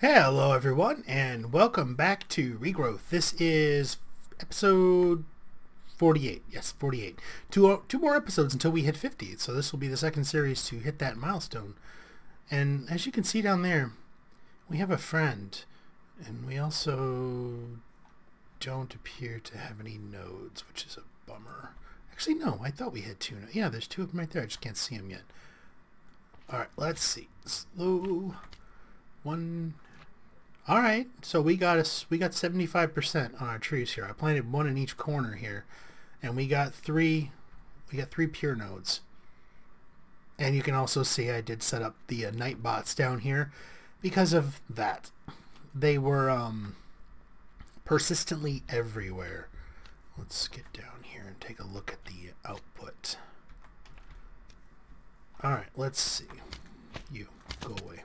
Hello everyone and welcome back to Regrowth. This is episode 48. Yes, 48. Two more episodes until we hit 50. So this will be the second series to hit that milestone. And as you can see down there, we have a friend. And we also don't appear to have any nodes, which is a bummer. Actually, no, I thought we had two. Yeah, there's two of them right there. I just can't see them yet. Alright, let's see. Slow. One. All right, so we got 75% on our trees here. I planted one in each corner here, and we got three pure nodes. And you can also see I did set up the night bots down here because of that. They were persistently everywhere. Let's get down here and take a look at the output. All right, let's see. You go away.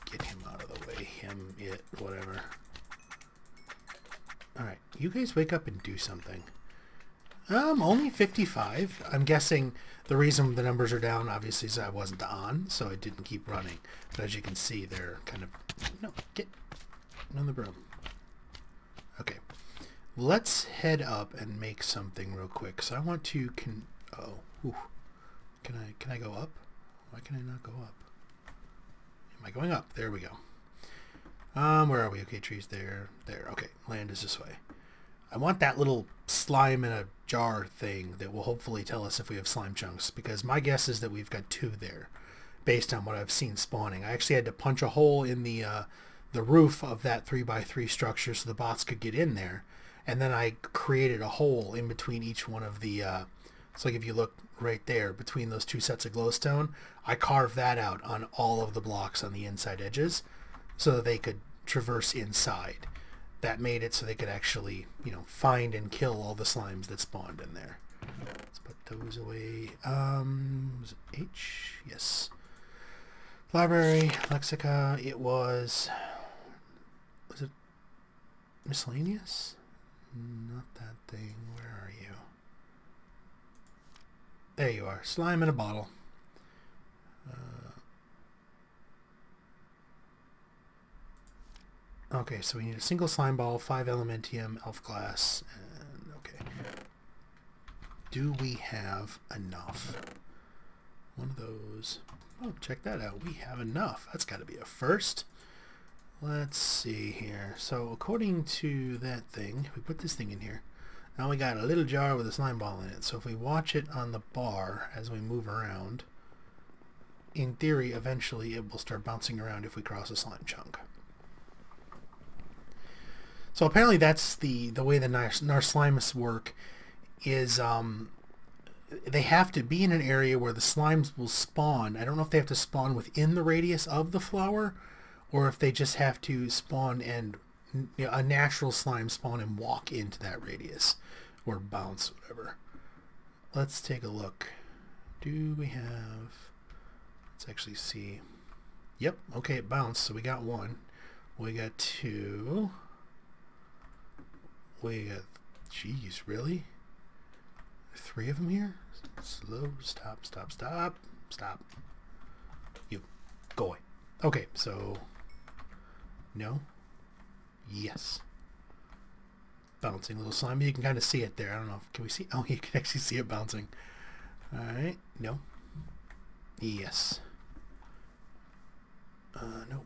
Get him out of the way. Him, it, whatever. Alright, you guys wake up and do something. Only 55. I'm guessing the reason the numbers are down, obviously, is I wasn't on, so I didn't keep running. But as you can see, they're kind of... No, get on the broom. Okay. Let's head up and make something real quick. So I want to... Oh. Ooh. Can I go up? Why can I not go up? Am I going up? There we go. Where are we? Okay, trees there. There. Okay, land is this way. I want that little slime in a jar thing that will hopefully tell us if we have slime chunks, because my guess is that we've got two there, based on what I've seen spawning. I actually had to punch a hole in the roof of that 3x3 structure so the bots could get in there, and then I created a hole in between each one of the... So like if you look right there between those two sets of glowstone, I carved that out on all of the blocks on the inside edges so that they could traverse inside. That made it so they could actually, find and kill all the slimes that spawned in there. Let's put those away. Was it H? Yes. Library, Lexica, it was it miscellaneous? Not that thing. Where are you? There you are. Slime in a bottle. Okay, so we need a single slime ball, 5 elementium, elf glass, and okay. Do we have enough? One of those. Oh, check that out. We have enough. That's got to be a first. Let's see here. So according to that thing, we put this thing in here. Now we got a little jar with a slime ball in it. So if we watch it on the bar as we move around, in theory, eventually it will start bouncing around if we cross a slime chunk. So apparently that's the way the Narslimus work is they have to be in an area where the slimes will spawn. I don't know if they have to spawn within the radius of the flower or if they just have to spawn and a natural slime spawn and walk into that radius or bounce, whatever. Let's take a look. Do we have... Let's actually see. Yep, okay, it bounced, so we got one. We got two. We got... Jeez, really? 3 of them here? Slow, stop, stop, stop, stop. You, go away. Okay, so... No? Yes. Bouncing little slime. You can kind of see it there. I don't know. Can we see? Oh, you can actually see it bouncing. Alright. No. Yes. Nope.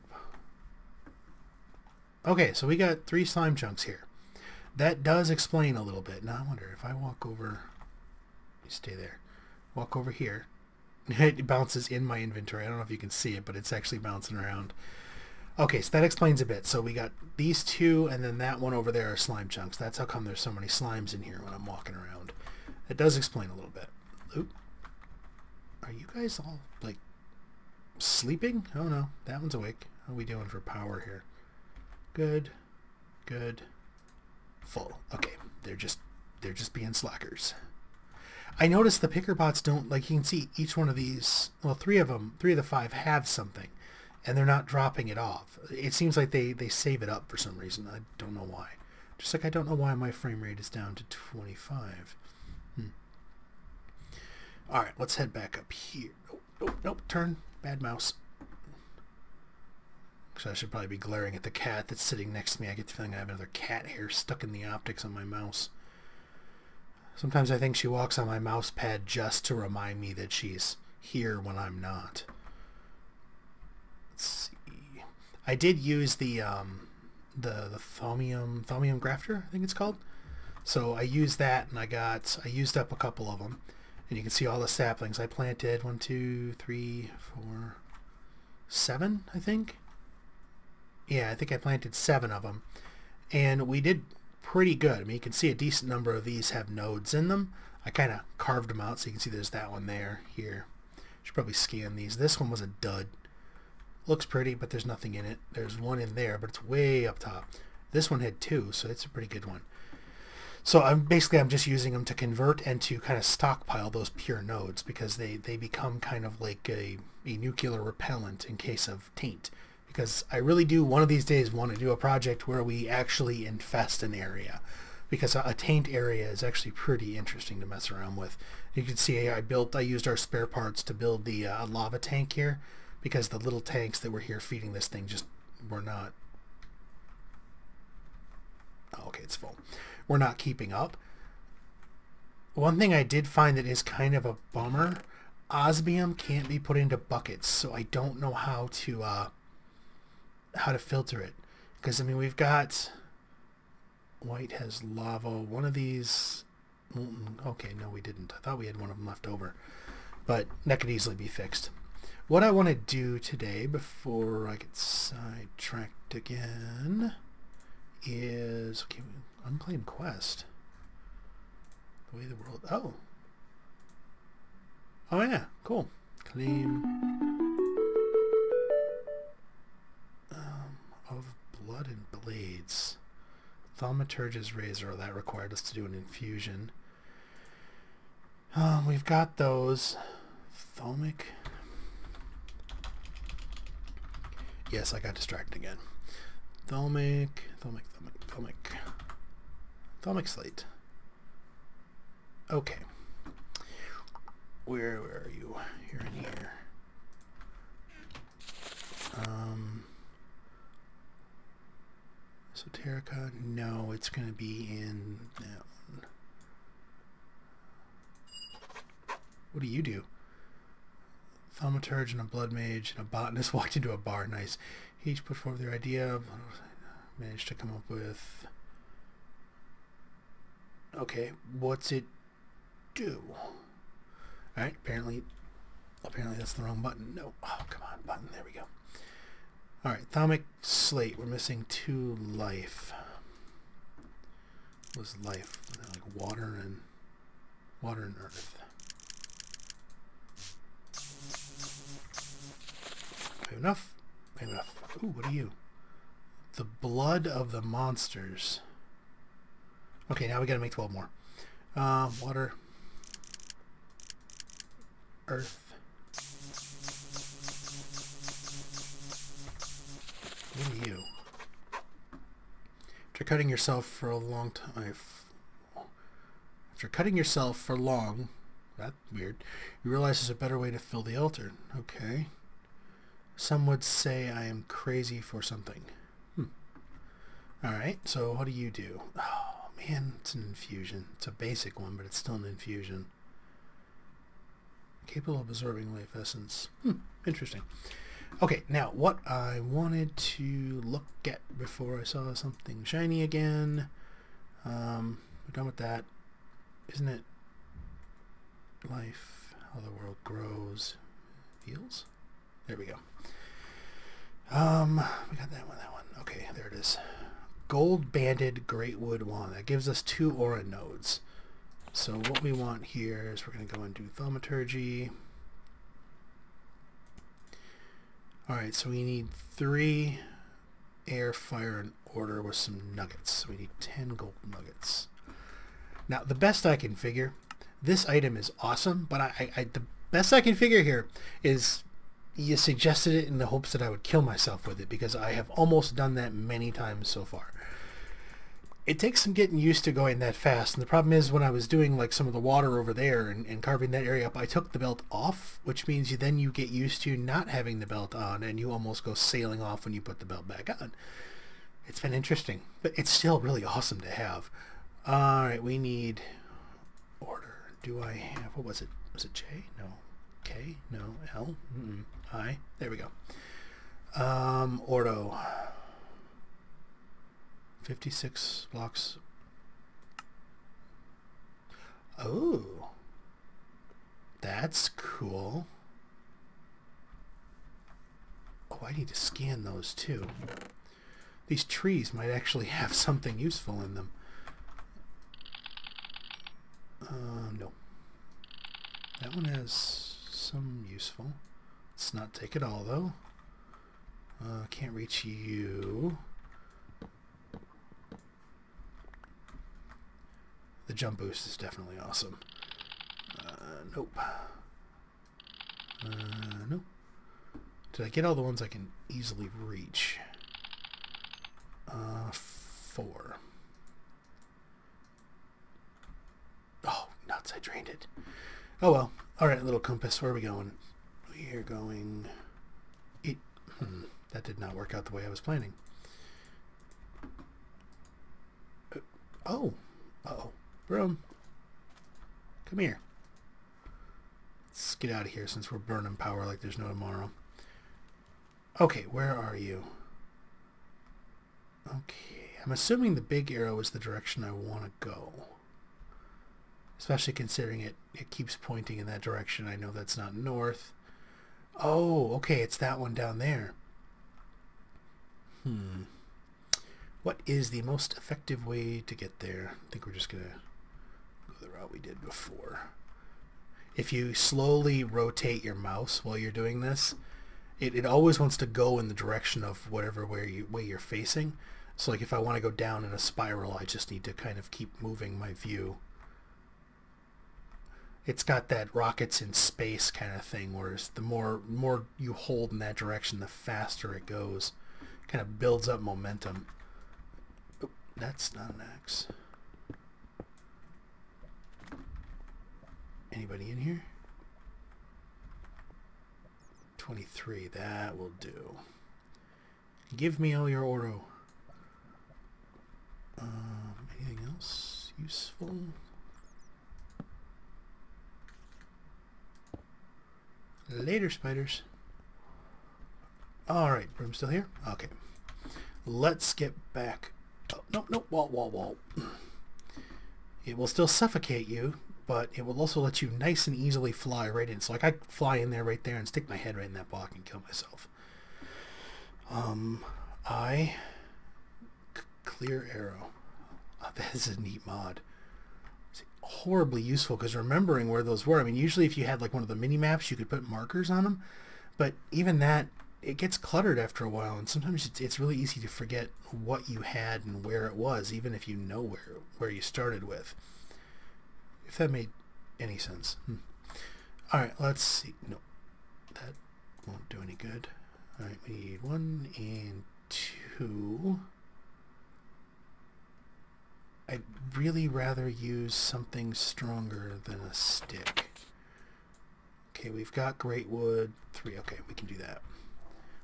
Okay, so we got 3 slime chunks here. That does explain a little bit. Now I wonder if I walk over... You stay there. Walk over here. It bounces in my inventory. I don't know if you can see it, but it's actually bouncing around. Okay, so that explains a bit. So we got these 2, and then that one over there are slime chunks. That's how come there's so many slimes in here when I'm walking around. It does explain a little bit. Oop. Are you guys all, like, sleeping? Oh, no. That one's awake. How are we doing for power here? Good. Good. Full. Okay. They're just being slackers. I noticed the picker bots don't, like, you can see each one of these, well, 3 of the 5 have something. And they're not dropping it off. It seems like they save it up for some reason. I don't know why. Just like I don't know why my frame rate is down to 25. Alright, let's head back up here. Nope, nope, turn. Bad mouse. So I should probably be glaring at the cat that's sitting next to me. I get the feeling I have another cat hair stuck in the optics on my mouse. Sometimes I think she walks on my mouse pad just to remind me that she's here when I'm not. Let's see. I did use the Thaumium grafter, I think it's called. So I used that, and I used up a couple of them. And you can see all the saplings I planted. 1, 2, 3, 4, 7, I think. Yeah, I think I planted 7 of them. And we did pretty good. I mean, you can see a decent number of these have nodes in them. I kind of carved them out so you can see there's that one there, here. Should probably scan these. This one was a dud. Looks pretty, but there's nothing in it. There's one in there, but it's way up top. This one had 2, so it's a pretty good one. So I'm just using them to convert and to kind of stockpile those pure nodes, because they become kind of like a nuclear repellent in case of taint. Because I really do one of these days want to do a project where we actually infest an area, because a taint area is actually pretty interesting to mess around with. You can see I used our spare parts to build the lava tank here, because the little tanks that were here feeding this thing just were not... Oh, okay, it's full. We're not keeping up. One thing I did find that is kind of a bummer, osmium can't be put into buckets, so I don't know how to filter it. Because, I mean, we've got... White has lava. One of these... Okay, no, we didn't. I thought we had one of them left over. But that could easily be fixed. What I want to do today, before I get sidetracked again, is... Okay, unclaimed quest. The way the world... Oh. Oh, yeah. Cool. Claim... of blood and blades. Thaumaturge's razor. That required us to do an infusion. We've got those. Thaumic. Yes, I got distracted again. Thaumic slate. Okay. Where are you? You're in here. Esoterica? No, it's going to be in that one. What do you do? Thaumaturge and a blood mage and a botanist walked into a bar. Nice. He each put forward their idea. Managed to come up with... Okay, what's it do? Alright, apparently that's the wrong button. No. Oh, come on, button. There we go. Alright, Thaumic slate. We're missing 2 life. What was life? Like water and earth. We have enough? We have enough. Ooh, what are you? The blood of the monsters. Okay, now we gotta make 12 more. Water. Earth. What are you? After cutting yourself for a long time... After cutting yourself for long... That's weird. You realize there's a better way to fill the altar. Okay. Some would say I am crazy for something. Alright, so what do you do? Oh, man, it's an infusion. It's a basic one, but it's still an infusion. Capable of absorbing life essence. Interesting. Okay, now what I wanted to look at before I saw something shiny again. We're done with that. Isn't it life, how the world grows, feels? There we go. We got that one. Okay, there it is. Gold banded greatwood wand. That gives us 2 aura nodes. So what we want here is we're going to go and do thaumaturgy. Alright, so we need 3 air, fire, and order with some nuggets. So we need 10 gold nuggets. Now, the best I can figure, this item is awesome, but the best I can figure here is you suggested it in the hopes that I would kill myself with it, because I have almost done that many times so far. It takes some getting used to going that fast, and the problem is when I was doing like some of the water over there and carving that area up, I took the belt off, which means you get used to not having the belt on, and you almost go sailing off when you put the belt back on. It's been interesting, but it's still really awesome to have. All right, we need order. Do I have, what was it? Was it J? No. K? No. L? I? There we go. Ordo. 56 blocks. Oh, that's cool. Oh, I need to scan those too. These trees might actually have something useful in them. No. That one has some useful. Let's not take it all though. Can't reach you. The jump boost is definitely awesome. Nope. Nope. Did I get all the ones I can easily reach? 4. Oh, nuts, I drained it. Oh well. Alright, little compass, where are we going? We are going... that did not work out the way I was planning. Oh. Uh-oh. Broom. Come here. Let's get out of here since we're burning power like there's no tomorrow. Okay, where are you? Okay, I'm assuming the big arrow is the direction I want to go. Especially considering it keeps pointing in that direction. I know that's not north. Oh, okay, it's that one down there. What is the most effective way to get there? I think we're just going to go the route we did before. If you slowly rotate your mouse while you're doing this, it always wants to go in the direction of whatever way you're facing. So like if I want to go down in a spiral, I just need to kind of keep moving my view. It's got that rockets in space kind of thing, whereas the more you hold in that direction, the faster it goes. Kind of builds up momentum. Oh, that's not an X. Anybody in here? 23, that will do. Give me all your oro. Anything else useful? Later, spiders. Alright, Broom's still here? Okay. Let's get back. Oh, no, wall. It will still suffocate you, but it will also let you nice and easily fly right in. So like I fly in there right there and stick my head right in that block and kill myself. Clear arrow. Oh, that is a neat mod. It's horribly useful because remembering where those were. I mean, usually if you had like one of the mini maps, you could put markers on them, but even that, it gets cluttered after a while, and sometimes it's really easy to forget what you had and where it was, even if you know where you started with. If that made any sense. Alright, let's see. No, that won't do any good. Alright, we need 1 and 2. I'd really rather use something stronger than a stick. Okay, we've got great wood. 3. Okay, we can do that.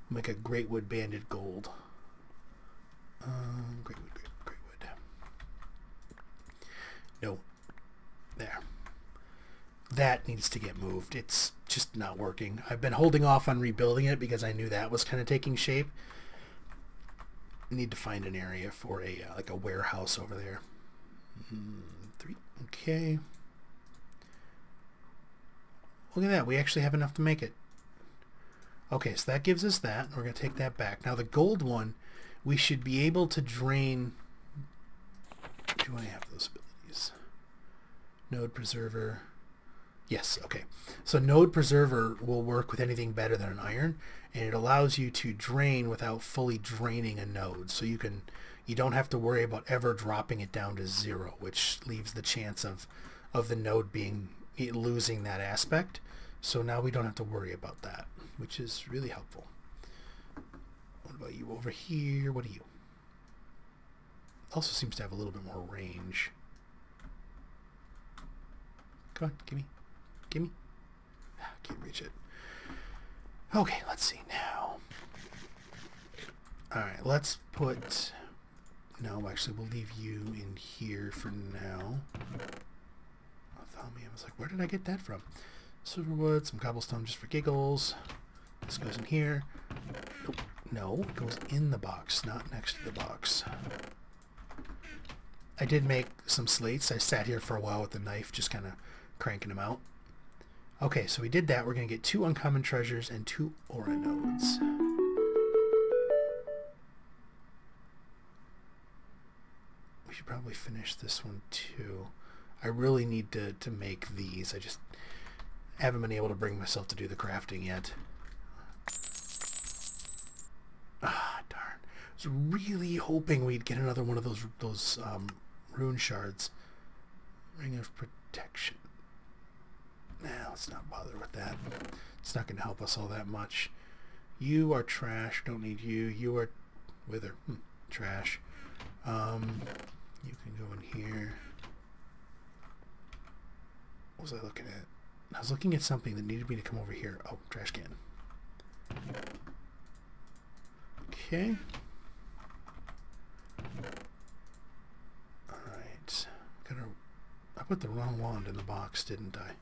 Make a great wood banded gold. Great wood. No. There. That needs to get moved. It's just not working. I've been holding off on rebuilding it because I knew that was kind of taking shape. I need to find an area for a like a warehouse over there. 3. Okay. Look at that. We actually have enough to make it. Okay, so that gives us that. We're going to take that back. Now the gold one, we should be able to drain... Do I have those abilities? Node Preserver. Yes, okay. So Node Preserver will work with anything better than an iron, and it allows you to drain without fully draining a node. So you don't have to worry about ever dropping it down to 0, which leaves the chance of the node losing that aspect. So now we don't have to worry about that, which is really helpful. What about you over here? What are you? also seems to have a little bit more range. Come on, gimme. Gimme. Can't reach it. Okay, let's see now. Alright, let's put... No, actually, we'll leave you in here for now. Oh, Thaumium. I was like, where did I get that from? Silverwood, some cobblestone just for giggles. This goes in here. Nope. No, it goes in the box, not next to the box. I did make some slates. I sat here for a while with the knife, just kind of cranking them out. Okay, so we did that. We're going to get 2 uncommon treasures and 2 aura nodes. We should probably finish this one too. I really need to make these. I just haven't been able to bring myself to do the crafting yet. Ah, darn. I was really hoping we'd get another one of those rune shards. Ring of Protection. Nah, let's not bother with that. It's not going to help us all that much. You are trash. Don't need you. You are wither. Trash. You can go in here. What was I looking at? I was looking at something that needed me to come over here. Oh, trash can. Okay. Alright. I put the wrong wand in the box, didn't I?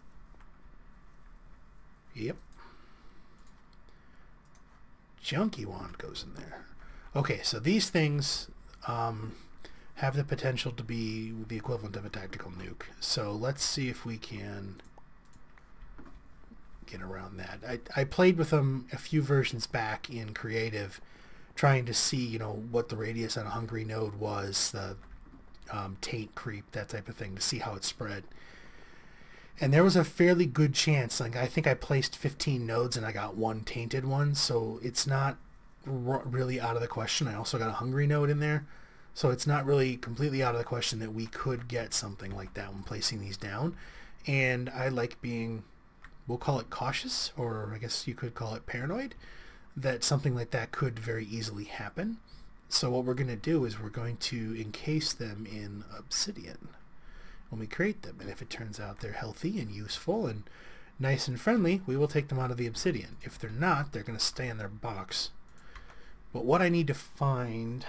Yep. Junky wand goes in there. Okay, so these things have the potential to be the equivalent of a tactical nuke. So let's see if we can get around that. I played with them a few versions back in creative, trying to see, you know, what the radius on a hungry node was, the taint creep, that type of thing, to see how it spread. And there was a fairly good chance. Like, I think I placed 15 nodes and I got 1 tainted one, so it's not really out of the question. I also got a hungry node in there, so it's not really completely out of the question that we could get something like that when placing these down. And I like being, we'll call it cautious, or I guess you could call it paranoid, that something like that could very easily happen. So what we're going to do is we're going to encase them in obsidian when we create them, and if it turns out they're healthy and useful and nice and friendly, we will take them out of the obsidian. If they're not, they're going to stay in their box. But what I need to find,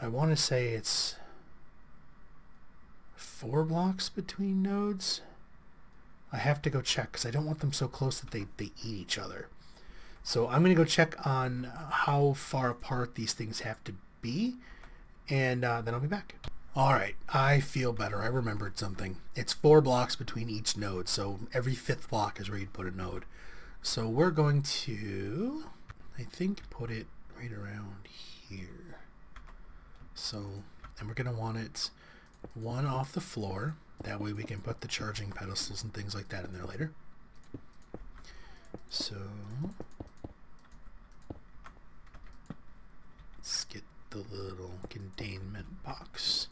I want to say it's 4 blocks between nodes. I have to go check because I don't want them so close that they eat each other. So I'm going to go check on how far apart these things have to be, and then I'll be back. Alright, I feel better. I remembered something. It's 4 blocks between each node, so every 5th block is where you'd put a node. So we're going to, I think, put it right around here. So, and we're going to want it 1 off the floor. That way we can put the charging pedestals and things like that in there later. So, let's get the little containment box.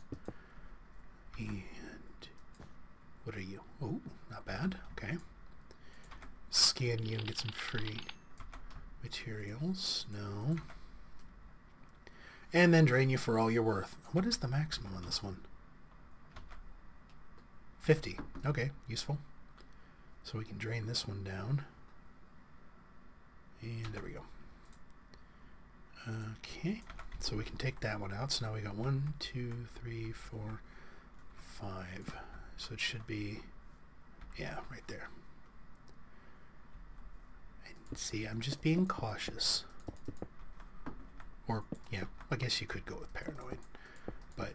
And what are you? Oh, not bad. Okay. Scan you and get some free materials. No. And then drain you for all you're worth. What is the maximum on this one? 50. Okay, useful. So we can drain this one down. And there we go. Okay. So we can take that one out. So now we got 1, 2, 3, 4, 5. So it should be, yeah, right there. And see, I'm just being cautious. Or, yeah, I guess you could go with paranoid. But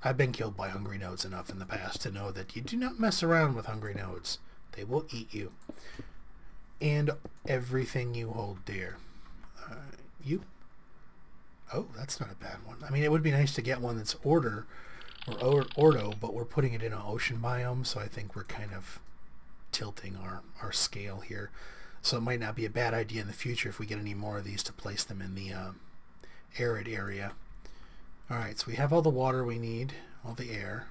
I've been killed by hungry nodes enough in the past to know that you do not mess around with hungry nodes. They will eat you. And everything you hold dear. You. Oh, that's not a bad one. I mean, it would be nice to get one that's Order or Ordo, but we're putting it in an ocean biome, so I think we're kind of tilting our scale here. So it might not be a bad idea in the future if we get any more of these to place them in the arid area. Alright, so we have all the water we need, all the air.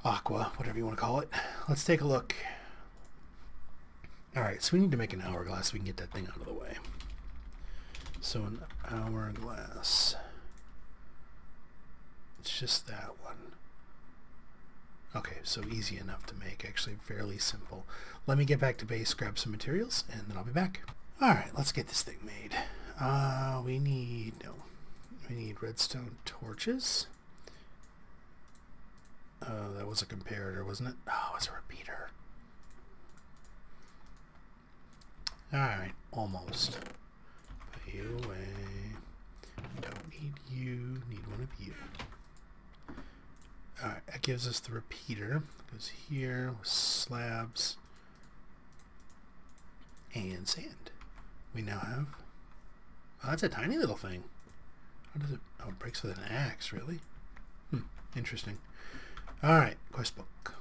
Aqua, whatever you want to call it. Let's take a look. Alright, so we need to make an hourglass so we can get that thing out of the way. So an hourglass. just that one. Okay, so easy enough to make, actually fairly simple. Let me get back to base, grab some materials, and then I'll be back. Alright, let's get this thing made. We need redstone torches. That was a comparator, wasn't it? Oh, it's a repeater. Alright, almost. Put you away. Don't need you, need one of you. Alright, that gives us the repeater. Goes here with slabs and sand. We now have... Oh, that's a tiny little thing. How does it... Oh, it breaks with an axe, really? Interesting. Alright, quest book.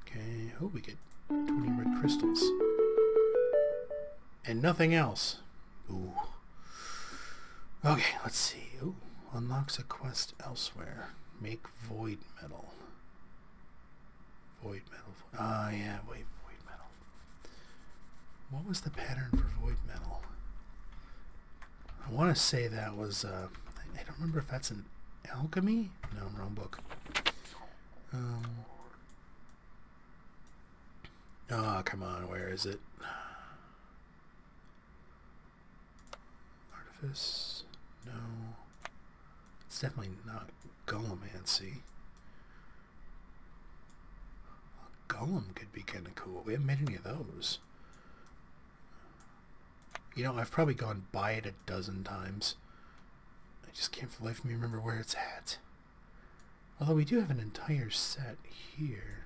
Okay, oh, we get 20 red crystals. And nothing else. Ooh. Okay, let's see. Ooh, unlocks a quest elsewhere. Make void metal. Void metal. Ah, yeah, wait, void metal. What was the pattern for void metal? I want to say that was, I don't remember if that's an alchemy? No, wrong book. Oh, come on, where is it? Artifice? No. It's definitely not Golemancy. A golem could be kind of cool. We haven't made any of those. You know, I've probably gone by it a dozen times. I just can't for the life of me remember where it's at. Although we do have an entire set here.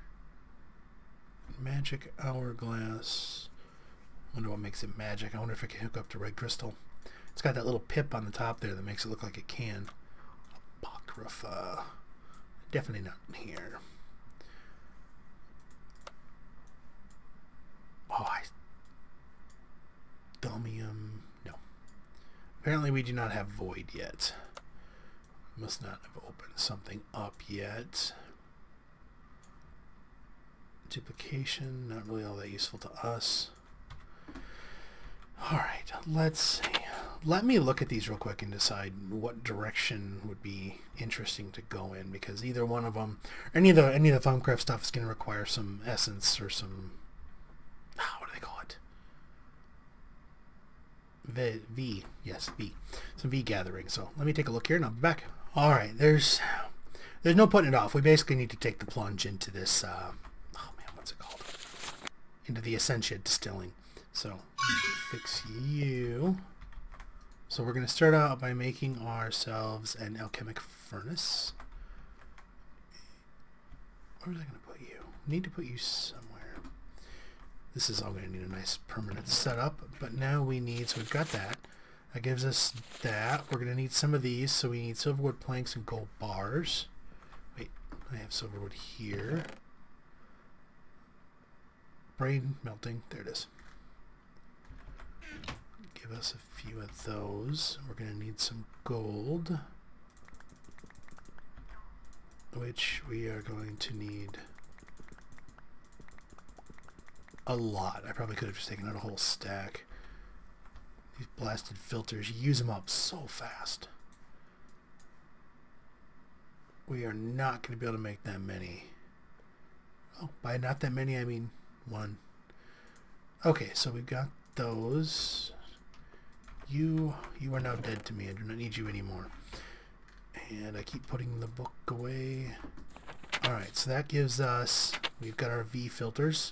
Magic hourglass. I wonder what makes it magic. I wonder if it can hook up to red crystal. It's got that little pip on the top there that makes it look like it can. Apocrypha. Definitely not here. Oh, Thaumium. No. Apparently we do not have void yet. Must not have opened something up yet. Duplication, not really all that useful to us. Alright, let's see. Let me look at these real quick and decide what direction would be interesting to go in, because either one of them, or any of the Thaumcraft stuff is going to require some essence or some, what do they call it? V. Yes, V. Some V gathering. So let me take a look here and I'll be back. Alright, there's no putting it off. We basically need to take the plunge into this, oh man, what's it called? Into the Essentia distilling. So, fix you. So we're going to start out by making ourselves an alchemic furnace. Where was I going to put you? Need to put you somewhere. This is all going to need a nice permanent setup, but now we need, so we've got that. That gives us that. We're going to need some of these, so we need silverwood planks and gold bars. Wait, I have silverwood here. Brain melting, there it is. Give us a few of those. We're going to need some gold, which we are going to need a lot. I probably could have just taken out a whole stack. These blasted filters, you use them up so fast. We are not going to be able to make that many. Oh, by not that many, I mean one. Okay, so we've got those. You are now dead to me. I do not need you anymore. And I keep putting the book away. Alright, so that gives us, we've got our V filters.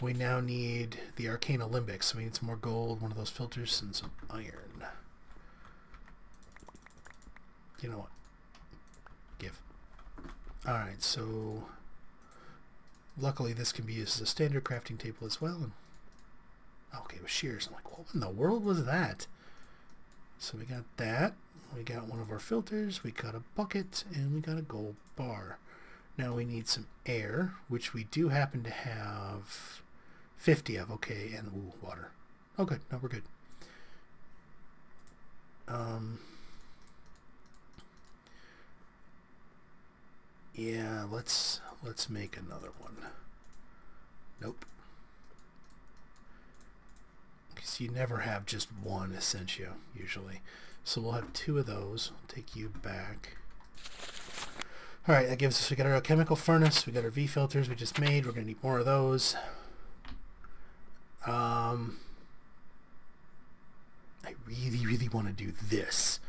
We now need the Arcane Alembic, so we need some more gold, one of those filters, and some iron. You know what? Give. Alright, so luckily this can be used as a standard crafting table as well. Okay, with shears. I'm like, what in the world was that? So we got that. We got one of our filters. We got a bucket, and we got a gold bar. Now we need some air, which we do happen to have 50 of. Okay, and ooh, water. Oh, good. No, we're good. Yeah, let's make another one. Nope. So you never have just one Essentia, usually. So we'll have two of those. I'll take you back. Alright, that gives us, we got our alchemical furnace, we got our V filters we just made, we're going to need more of those. I really want to do this.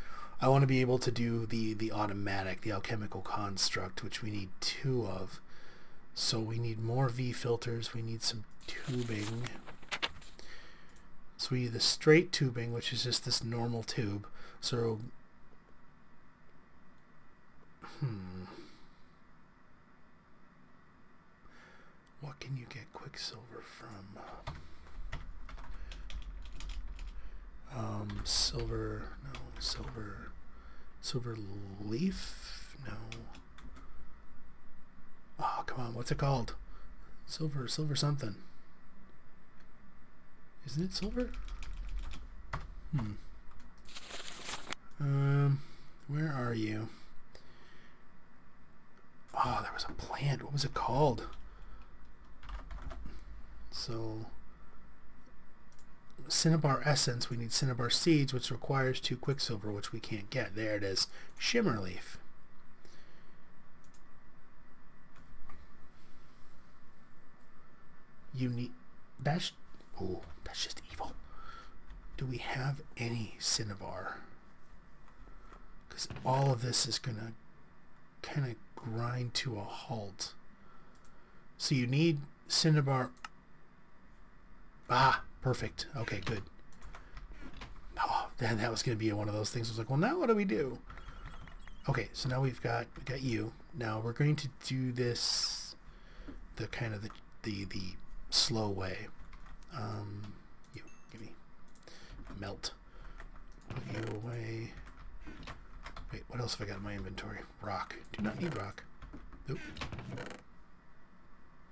I want to be able to do the automatic, the alchemical construct, which we need 2 of. So we need more V filters, we need some tubing. So we need the straight tubing, which is just this normal tube. So, what can you get quicksilver from? Silver leaf? No. Oh, come on, what's it called? Silver something. Isn't it silver? Where are you? Oh, there was a plant. What was it called? So, cinnabar essence, we need cinnabar seeds, which requires 2 quicksilver, which we can't get. There it is. Shimmer leaf. You need... That's just evil. Do we have any cinnabar? Because all of this is going to kind of grind to a halt. So you need cinnabar... Ah, perfect. Okay, good. Oh, then that was going to be one of those things. I was like, well, now what do we do? Okay, so now we got you. Now we're going to do this the kind of the slow way. You give me melt. Put you away. Wait, what else have I got in my inventory? Rock. Do not need rock. Nope.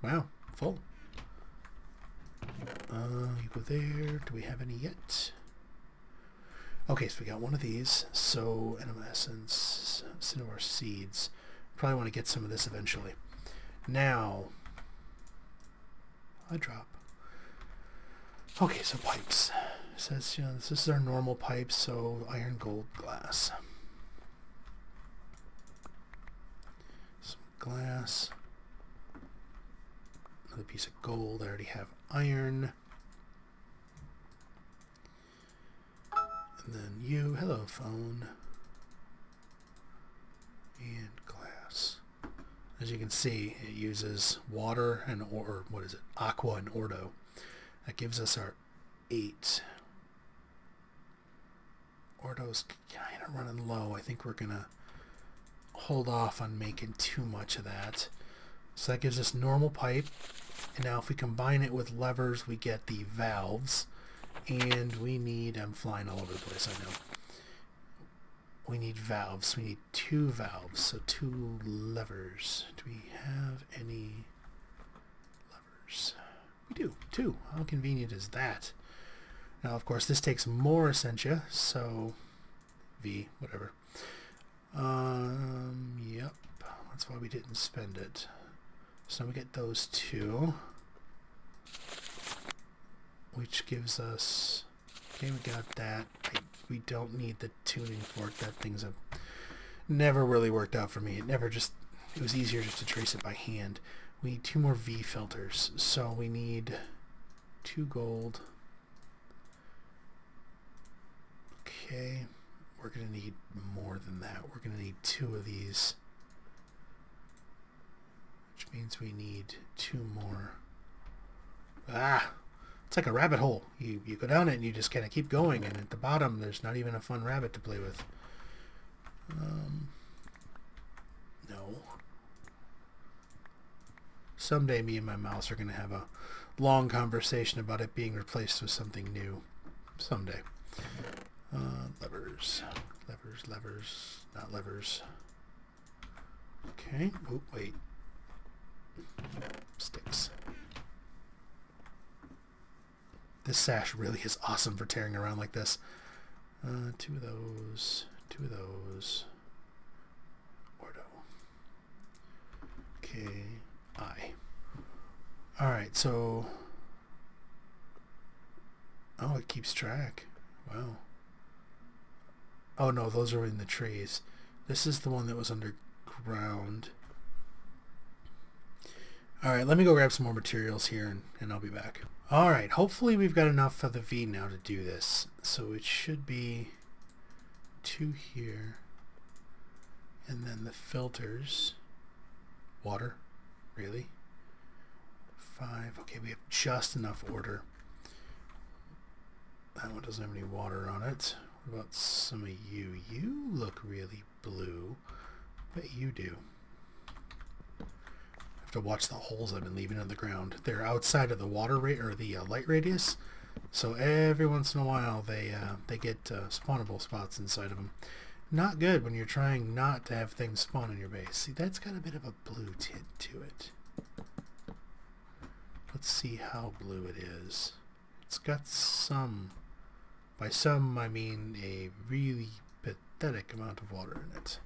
Wow, full. You go there. Do we have any yet? Okay, so we got one of these. So, enema essence, cinnabar seeds. Probably want to get some of this eventually. Now, I drop. Okay, so pipes. It says, you know, this is our normal pipes, so iron, gold, glass. Some glass. Another piece of gold. I already have iron. And then you. Hello, phone. And glass. As you can see, it uses water and, or what is it? Aqua and ordo. That gives us our 8. Ordo's kind of running low. I think we're going to hold off on making too much of that. So that gives us normal pipe. And now if we combine it with levers, we get the valves. And we need, I'm flying all over the place, I know. We need valves. We need 2 valves, so 2 levers. Do we have any levers? We do, 2. How convenient is that? Now, of course, this takes more essentia, so V, whatever. Yep. That's why we didn't spend it. So now we get those 2. Which gives us... Okay, we got that. We don't need the tuning fork. That thing's never really worked out for me. It was easier just to trace it by hand. We need 2 more V filters. So we need 2 gold. Okay. We're going to need more than that. We're going to need 2 of these. Which means we need 2 more. Ah! It's like a rabbit hole. You go down it and you just kind of keep going, and at the bottom there's not even a fun rabbit to play with. No. Someday me and my mouse are going to have a long conversation about it being replaced with something new. Someday. Levers. Levers. Not levers. Okay. Oh, wait. Sticks. This sash really is awesome for tearing around like this. 2 of those. 2 of those. Ordo. Okay. I. Alright, so... Oh, it keeps track. Wow. Oh no, those are in the trees. This is the one that was under ground. Alright, let me go grab some more materials here and I'll be back. Alright, hopefully we've got enough of the V now to do this. So it should be 2 here. And then the filters. Water? Really? 5. Okay, we have just enough order. That one doesn't have any water on it. What about some of you? You look really blue. Bet you do. I have to watch the holes I've been leaving on the ground. They're outside of the water rate or the light radius. So every once in a while they get spawnable spots inside of them. Not good when you're trying not to have things spawn in your base. See, that's got a bit of a blue tint to it. Let's see how blue it is. It's got some, by some I mean a really pathetic amount of water in it.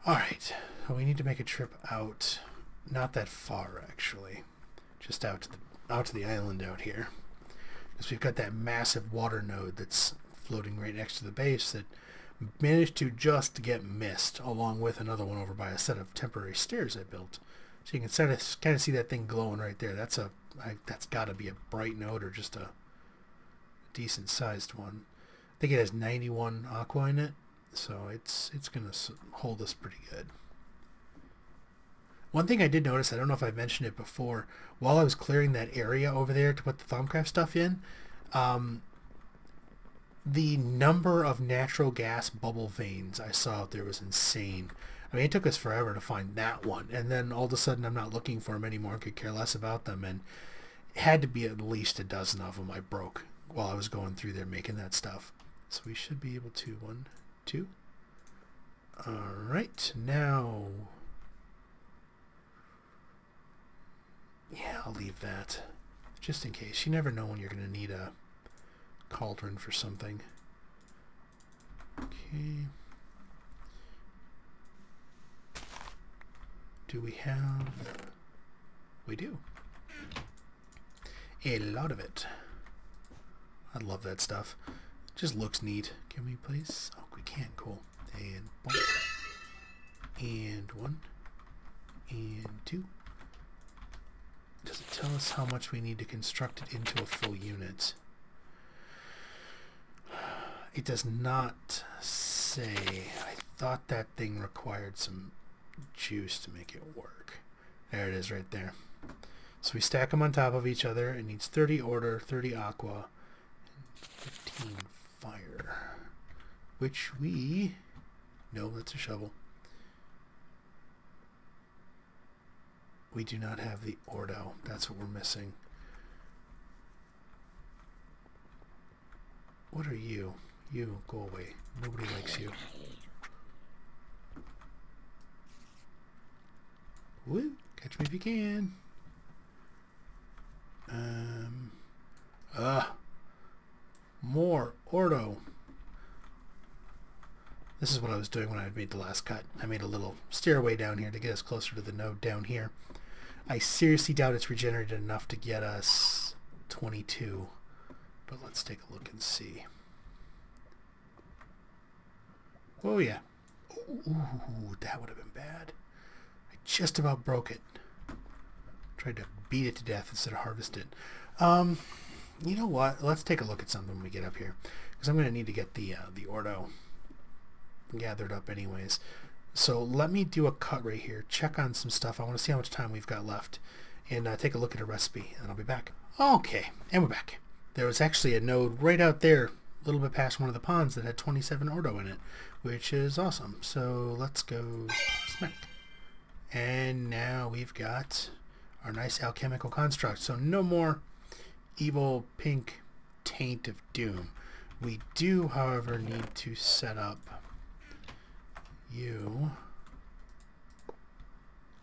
Alright, so we need to make a trip out, not that far actually, just out to the island out here. Because we've got that massive water node that's floating right next to the base that managed to just get missed, along with another one over by a set of temporary stairs I built. So you can kind of see that thing glowing right there. That's got to be a bright node or just a decent sized one. I think it has 91 aqua in it, so it's going to hold us pretty good. One thing I did notice, I don't know if I mentioned it before, while I was clearing that area over there to put the Thaumcraft stuff in, the number of natural gas bubble veins I saw out there was insane. I mean, it took us forever to find that one, and then all of a sudden I'm not looking for them anymore and could care less about them, and it had to be at least a dozen of them I broke while I was going through there making that stuff. So we should be able to, 1, 2. Alright, now... yeah, I'll leave that. Just in case. You never know when you're going to need a cauldron for something. Okay. Do we have... we do. A lot of it. I love that stuff. It just looks neat. Can we please? Oh, we can. Cool. And 1. And 1. And 2. Does it tell us how much we need to construct it into a full unit? It does not say. I thought that thing required some juice to make it work. There it is right there. So we stack them on top of each other. It needs 30 order, 30 aqua, and 15 fire. Which we... no, that's a shovel. We do not have the ordo. That's what we're missing. What are you? You, go away. Nobody likes you. Woo! Catch me if you can. More ordo. This is what I was doing when I made the last cut. I made a little stairway down here to get us closer to the node down here. I seriously doubt it's regenerated enough to get us 22. But let's take a look and see. Oh yeah. Ooh, that would have been bad. I just about broke it. Tried to beat it to death instead of harvest it. You know what? Let's take a look at something when we get up here. Because I'm going to need to get the ordo gathered up anyways. So let me do a cut right here. Check on some stuff. I want to see how much time we've got left. And take a look at a recipe. And I'll be back. Okay. And we're back. There was actually a node right out there, a little bit past one of the ponds, that had 27 ordo in it, which is awesome. So let's go smack. And now we've got our nice alchemical construct. So no more evil pink taint of doom. We do, however, need to set up you.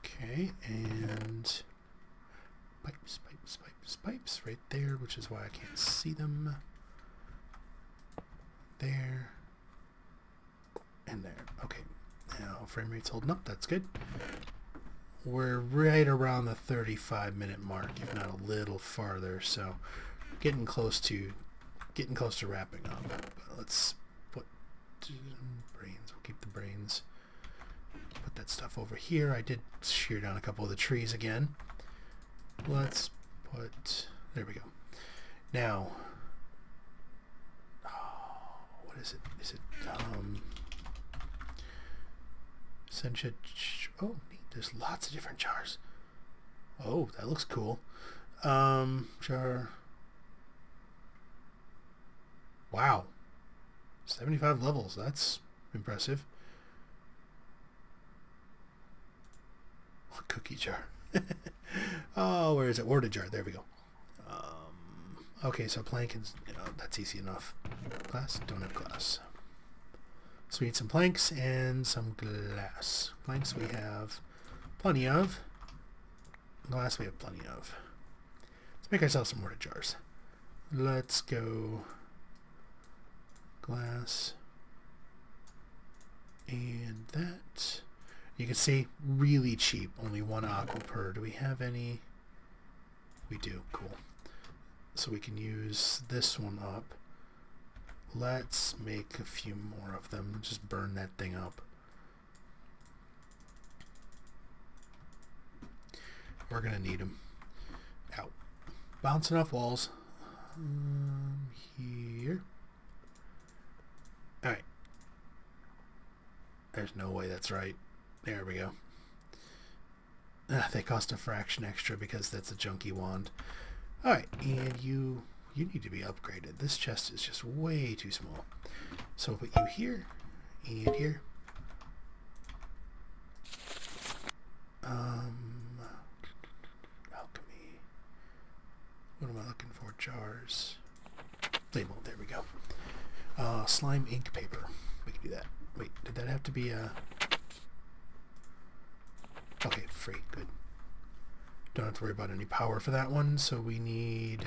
Okay, and pipes right there, which is why I can't see them. There. And there. Okay. Now frame rate's holding up. That's good. We're right around the 35-minute mark, if not a little farther. So getting close to wrapping up. But let's put brains. We'll keep the brains. over here. I did shear down a couple of the trees again. Let's put, there we go. Now, what is it? Is it, Sencha, oh, neat. There's lots of different jars. Oh, that looks cool. Jar. Wow. 75 levels. That's impressive. Cookie jar. Oh, where is it? Water jar. There we go. Okay, so plank is, that's easy enough. Glass? Don't have glass. So we need some planks and some glass. Planks we have plenty of. Glass we have plenty of. Let's make ourselves some water jars. Let's go glass and that. You can see really cheap, only 1 aqua per. Do we have any? We do. Cool. So we can use this one up. Let's make a few more of them. Just burn that thing up. We're gonna need them. Out. Bouncing off walls. Here. Alright. There's no way that's right. There we go. They cost a fraction extra because that's a junky wand. Alright, and you need to be upgraded. This chest is just way too small. So we'll put you here and here. Alchemy. What am I looking for? Jars. Label. There we go. Slime ink paper. We can do that. Wait, did that have to be a... Okay, free. Good. Don't have to worry about any power for that one. So we need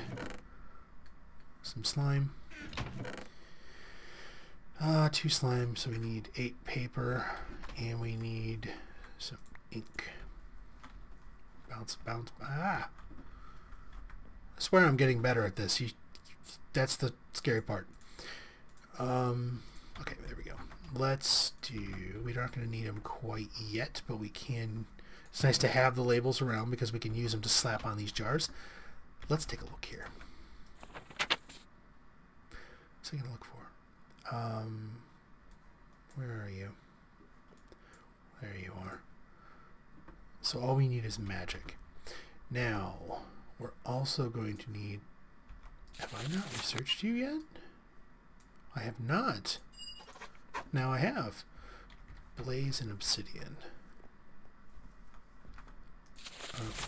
some slime. 2 slime. So we need 8 paper. And we need some ink. Bounce, bounce. Ah! I swear I'm getting better at this. That's the scary part. Okay, there we go. Let's do... We're not going to need them quite yet, but we can... It's nice to have the labels around because we can use them to slap on these jars. Let's take a look here. What's I going to look for? Where are you? There you are. So all we need is magic. Now, we're also going to need... Have I not researched you yet? I have not. Now I have. Blaze and obsidian.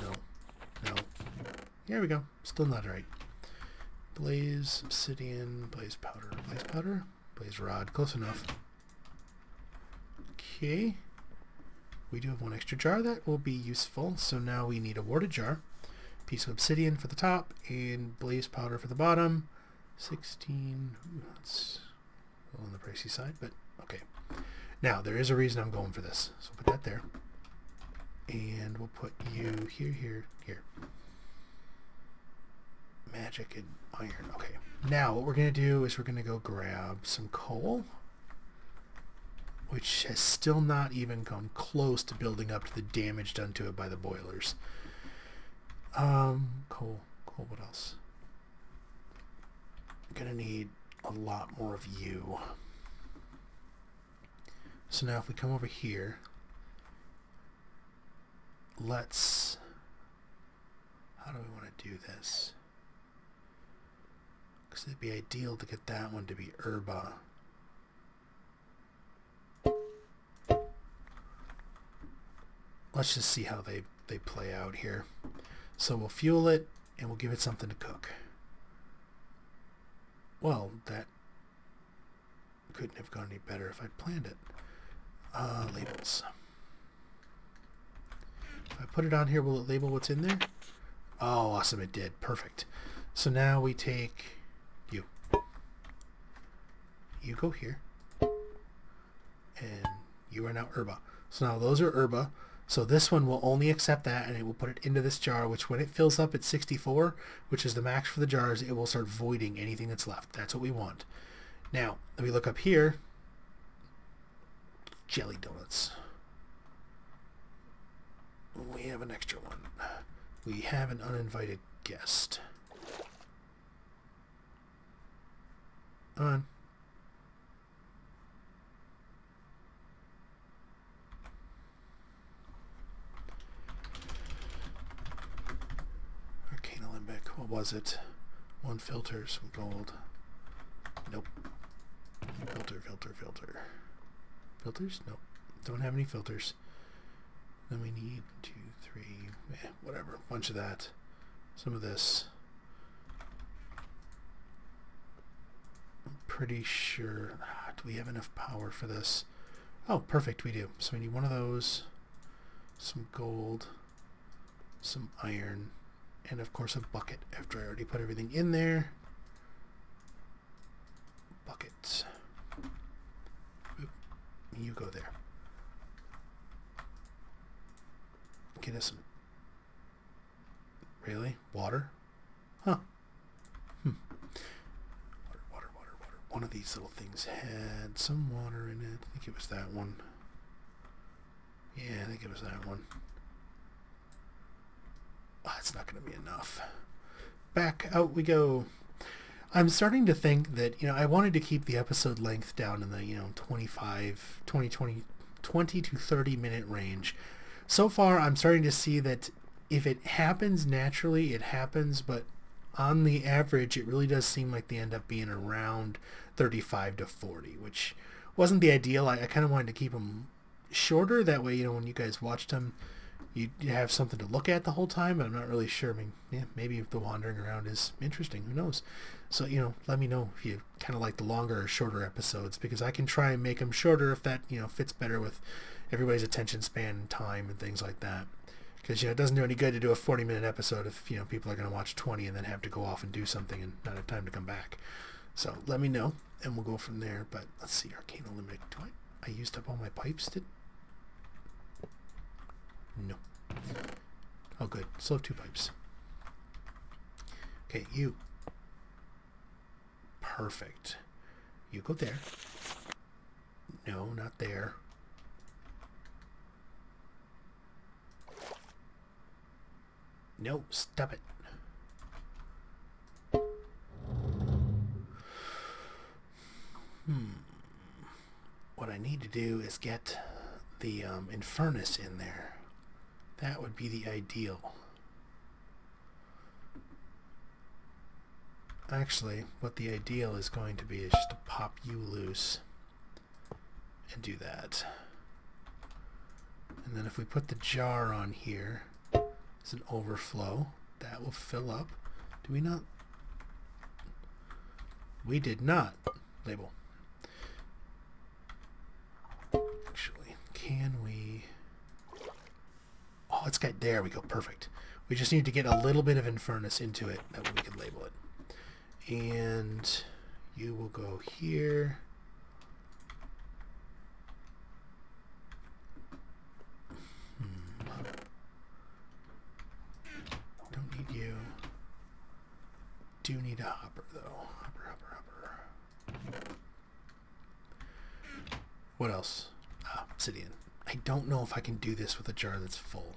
No. No. Here we go. Still not right. Blaze, obsidian, blaze powder. Blaze powder? Blaze rod. Close enough. Okay. We do have 1 extra jar that will be useful. So now we need a warded jar. Piece of obsidian for the top and blaze powder for the bottom. 16. Ooh, that's a little on the pricey side, but okay. Now, there is a reason I'm going for this. So put that there. And we'll put you here, here, here. Magic and iron. Okay. Now, what we're going to do is we're going to go grab some coal, which has still not even come close to building up to the damage done to it by the boilers. Coal. Coal, what else? I'm going to need a lot more of you. So now if we come over here, let's... How do we want to do this? Because it'd be ideal to get that one to be herba. Let's just see how they play out here. So we'll fuel it and we'll give it something to cook. Well, that couldn't have gone any better if I'd planned it. Labels. If I put it on here, will it label what's in there? Oh, awesome, it did. Perfect. So now we take you. You go here. And you are now herba. So now those are herba. So this one will only accept that, and it will put it into this jar, which when it fills up at 64, which is the max for the jars, it will start voiding anything that's left. That's what we want. Now, let me look up here. Jelly donuts. We have an extra one. We have an uninvited guest. On. Arcana Limbic. What was it? One filter, some gold. Nope. Filter. Filters? Nope. Don't have any filters. Then we need 2, 3, whatever. A bunch of that. Some of this. I'm pretty sure. Do we have enough power for this? Oh, perfect. We do. So we need one of those. Some gold. Some iron. And of course a bucket after I already put everything in there. Buckets. Oop. You go there. Get us some. Really? Water? Huh. Water. One of these little things had some water in it. I think it was that one. Yeah, I think it was that one. Oh, it's not going to be enough. Back out we go. I'm starting to think that, I wanted to keep the episode length down in the, 20 to 30 minute range. So far, I'm starting to see that if it happens naturally, it happens, but on the average, it really does seem like they end up being around 35 to 40, which wasn't the ideal. I kind of wanted to keep them shorter. That way, when you guys watched them, you have something to look at the whole time. But I'm not really sure. I mean, maybe if the wandering around is interesting, who knows? So, let me know if you kind of like the longer or shorter episodes, because I can try and make them shorter if that, fits better with everybody's attention span and time and things like that. Because, it doesn't do any good to do a 40-minute episode if, people are going to watch 20 and then have to go off and do something and not have time to come back. So let me know, and we'll go from there. But let's see, Arcana Limbic. I used up all my pipes? No. Oh, good. Still have 2 pipes. Okay, you. Perfect. You go there. No, not there. No, stop it. What I need to do is get the Infernus in there. That would be the ideal. Actually, what the ideal is going to be is just to pop you loose and do that. And then if we put the jar on here, it's an overflow. That will fill up. Do we not? We did not label. Actually, can we? Oh, it's got, there we go, perfect. We just need to get a little bit of Infernus into it. That way we can label it. And you will go here. Don't need you. Do need a hopper though. Hopper. What else? Obsidian. I don't know if I can do this with a jar that's full.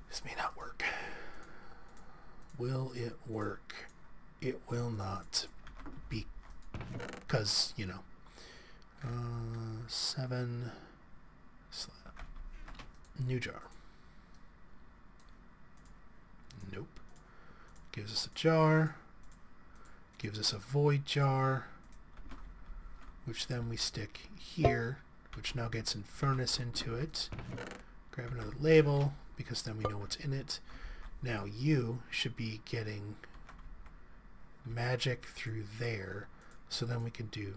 This may not work. Will it work? It will not, because, 7 new jar. Nope. Gives us a jar. Gives us a void jar, which then we stick here, which now gets Infernus into it. Grab another label, because then we know what's in it. Now you should be getting magic through there, so then we can do,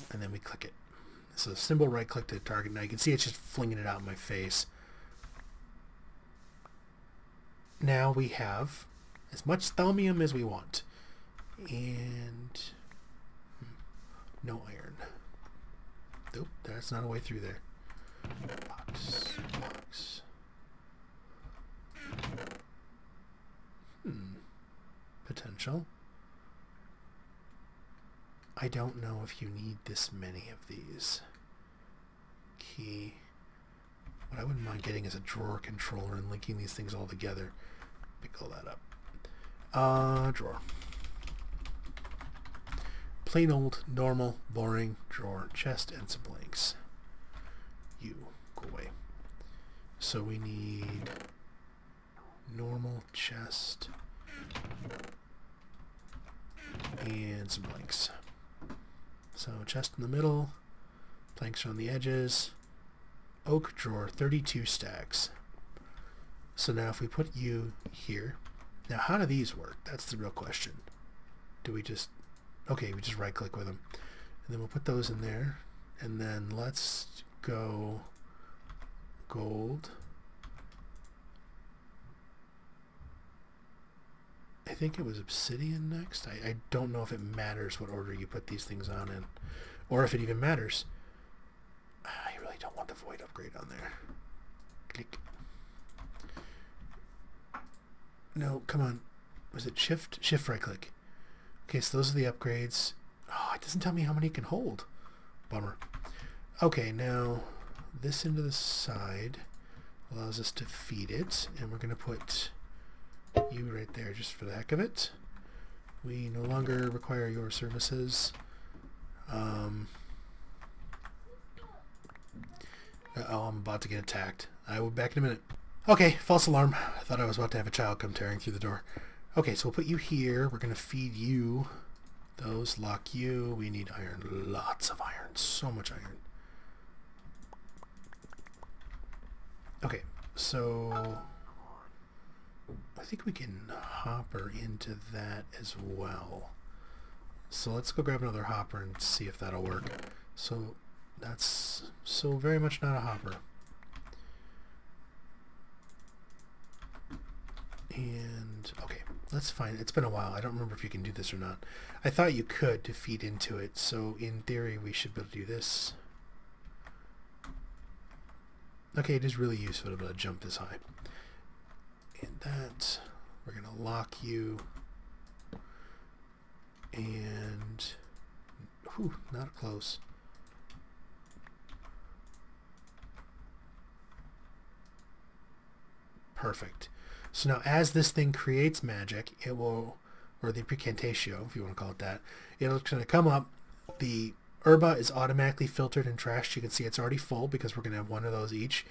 and then we click it. So symbol right click to the target. Now you can see it's just flinging it out in my face. Now we have as much Thaumium as we want, and no iron. Nope, that's not a way through there. Box. Potential. I don't know if you need this many of these. Key. What I wouldn't mind getting is a drawer controller and linking these things all together. Pick all that up. Drawer. Plain old, normal, boring drawer, chest, and some blanks. You, go away. So we need normal, chest, and some blanks. So chest in the middle, planks on the edges, oak drawer, 32 stacks. So now if we put you here, now how do these work? That's the real question. Do we just, okay, we just right click with them. And then we'll put those in there. And then let's go gold. I think it was obsidian next. I don't know if it matters what order you put these things on in. Or if it even matters. I really don't want the void upgrade on there. Click. No, come on. Was it shift? Shift right click. Okay, so those are the upgrades. Oh, it doesn't tell me how many it can hold. Bummer. Okay, now this into the side allows us to feed it. And we're going to put you right there just for the heck of it. We no longer require your services. I'm about to get attacked. I will be back in a minute. Okay, false alarm. I thought I was about to have a child come tearing through the door. Okay, so we'll put you here. We're going to feed you those, lock you. We need iron. Lots of iron. So much iron. Okay, so I think we can hopper into that as well. So let's go grab another hopper and see if that'll work. So that's so very much not a hopper. And okay, that's fine. It's been a while. I don't remember if you can do this or not. I thought you could to feed into it. So in theory, we should be able to do this. Okay, it is really useful to be able to jump this high. And that, we're going to lock you. And, whew, not close. Perfect. So now as this thing creates magic, it will, or the precantatio, if you want to call it that, it's going to come up. The herba is automatically filtered and trashed. You can see it's already full because we're going to have one of those each.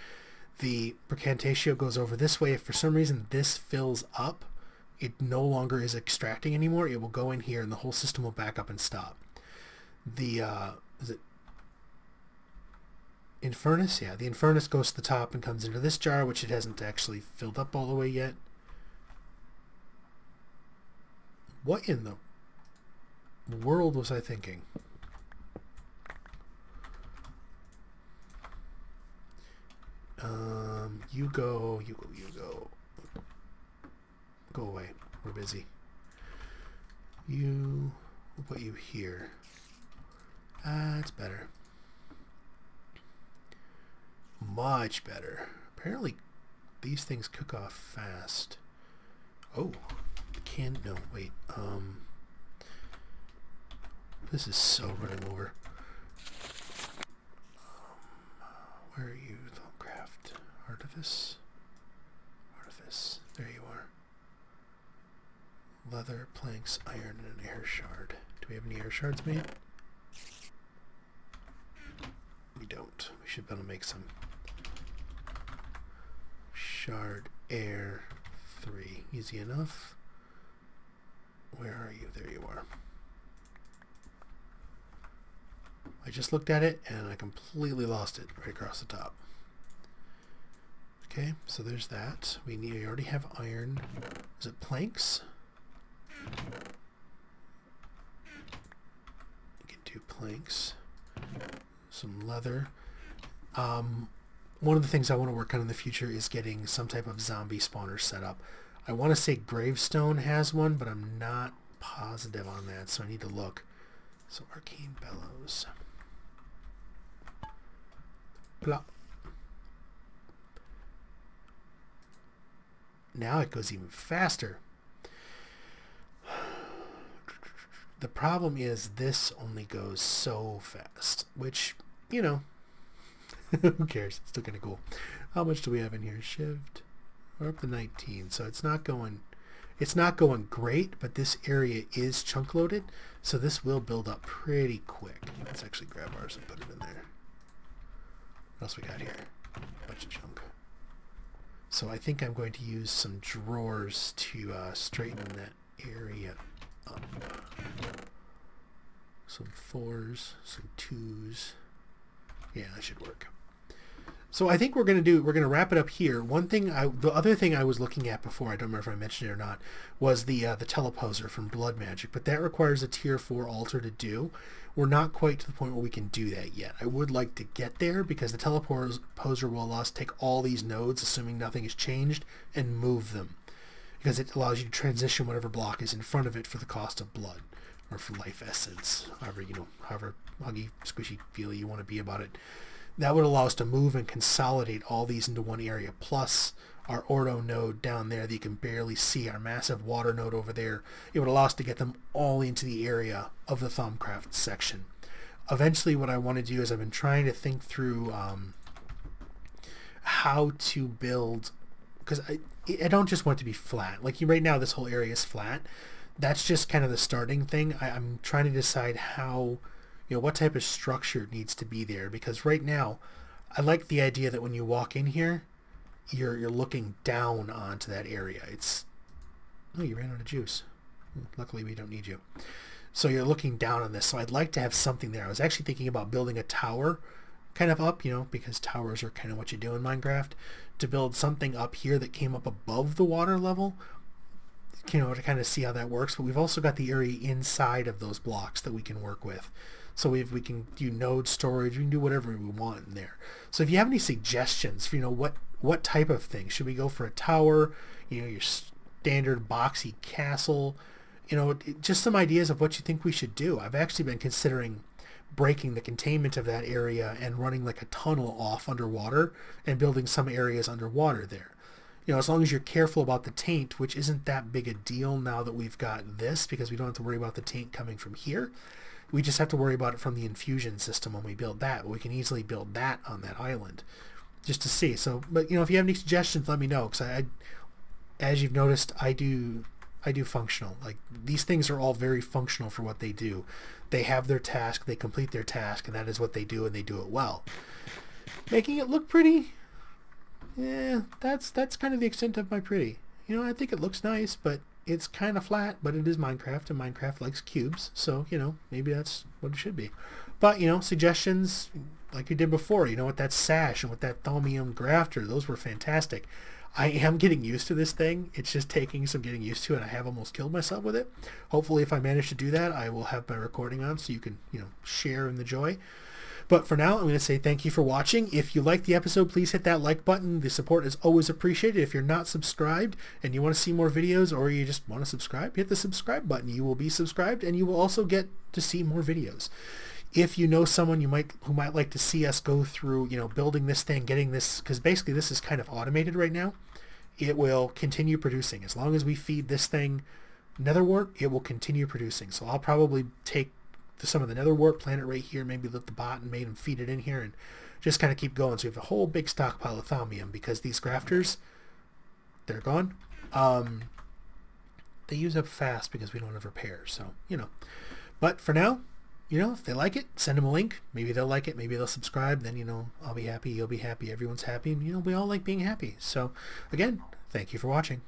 The precantatio goes over this way. If for some reason this fills up, it no longer is extracting anymore. It will go in here and the whole system will back up and stop. The, is it Infernus? Yeah, the Infernus goes to the top and comes into this jar, which it hasn't actually filled up all the way yet. What in the world was I thinking? You go. Go away. We're busy. We'll put you here. That's better. Much better. Apparently these things cook off fast. Oh, no, wait. This is so running over. Where are you, Thaumcraft? Artifice? Artifice. There you are. Leather, planks, iron, and an air shard. Do we have any air shards made? We don't. We should be able to make some. Shard, air, 3. Easy enough. Where are you? There you are. I just looked at it and I completely lost it right across the top. Okay, so there's that. We already have iron. Is it planks? You can do planks. Some leather. One of the things I want to work on in the future is getting some type of zombie spawner set up. I want to say Gravestone has one, but I'm not positive on that, so I need to look. So Arcane Bellows. Blah. Now it goes even faster. The problem is this only goes so fast, which, you know, who cares? It's still kind of cool. How much do we have in here? Shivved. We're up to 19, so it's not going great, but this area is chunk loaded, so this will build up pretty quick. Let's actually grab ours and put it in there. What else we got here? A bunch of junk. So I think I'm going to use some drawers to straighten that area up. Some 4s, some 2s. Yeah, that should work. So I think we're going to wrap it up here. The other thing I was looking at before, I don't remember if I mentioned it or not, was the teleposer from Blood Magic, but that requires a tier 4 altar to do. We're not quite to the point where we can do that yet. I would like to get there because the teleposer will allow us to take all these nodes, assuming nothing has changed, and move them, because it allows you to transition whatever block is in front of it for the cost of blood, or for life essence, however huggy, squishy, feely you want to be about it. That would allow us to move and consolidate all these into one area, plus our Ordo node down there that you can barely see, our massive water node over there. It would allow us to get them all into the area of the Thaumcraft section. Eventually what I want to do is I've been trying to think through how to build, because I don't just want it to be flat. Like right now this whole area is flat. That's just kind of the starting thing. I'm trying to decide how, what type of structure needs to be there, because right now I like the idea that when you walk in here you're looking down onto that area. You ran out of juice. Luckily we don't need you. So you're looking down on this, so I'd like to have something there. I was actually thinking about building a tower kind of up, because towers are kind of what you do in Minecraft, to build something up here that came up above the water level, to kind of see how that works. But we've also got the area inside of those blocks that we can work with. So we can do node storage, we can do whatever we want in there. So if you have any suggestions for, what type of thing, should we go for a tower, your standard boxy castle, just some ideas of what you think we should do. I've actually been considering breaking the containment of that area and running like a tunnel off underwater and building some areas underwater there. As long as you're careful about the taint, which isn't that big a deal now that we've got this, because we don't have to worry about the taint coming from here. We just have to worry about it from the infusion system when we build that. We can easily build that on that island, just to see. So, but if you have any suggestions, let me know, because as you've noticed, I do functional. Like, these things are all very functional for what they do. They have their task, they complete their task, and that is what they do, and they do it well. Making it look pretty, yeah, that's kind of the extent of my pretty. I think it looks nice, but it's kind of flat, but it is Minecraft, and Minecraft likes cubes, so, maybe that's what it should be. But, suggestions, like we did before, with that sash and with that Thaumium grafter, those were fantastic. I am getting used to this thing. It's just taking some getting used to, and I have almost killed myself with it. Hopefully, if I manage to do that, I will have my recording on so you can, share in the joy. But for now, I'm going to say thank you for watching. If you liked the episode, please hit that like button. The support is always appreciated. If you're not subscribed and you want to see more videos, or you just want to subscribe, hit the subscribe button. You will be subscribed, and you will also get to see more videos. If you know someone who might like to see us go through, building this thing, getting this, because basically this is kind of automated right now. It will continue producing. As long as we feed this thing netherwort, it will continue producing. So I'll probably take some of the netherwort, plant it right here, maybe let the bot and made and feed it in here, and just kind of keep going. So we have a whole big stockpile of Thaumium, because these grafters, they're gone. They use up fast because we don't have repairs. So, But for now, if they like it, send them a link. Maybe they'll like it. Maybe they'll subscribe. Then, I'll be happy. You'll be happy. Everyone's happy. And, we all like being happy. So, again, thank you for watching.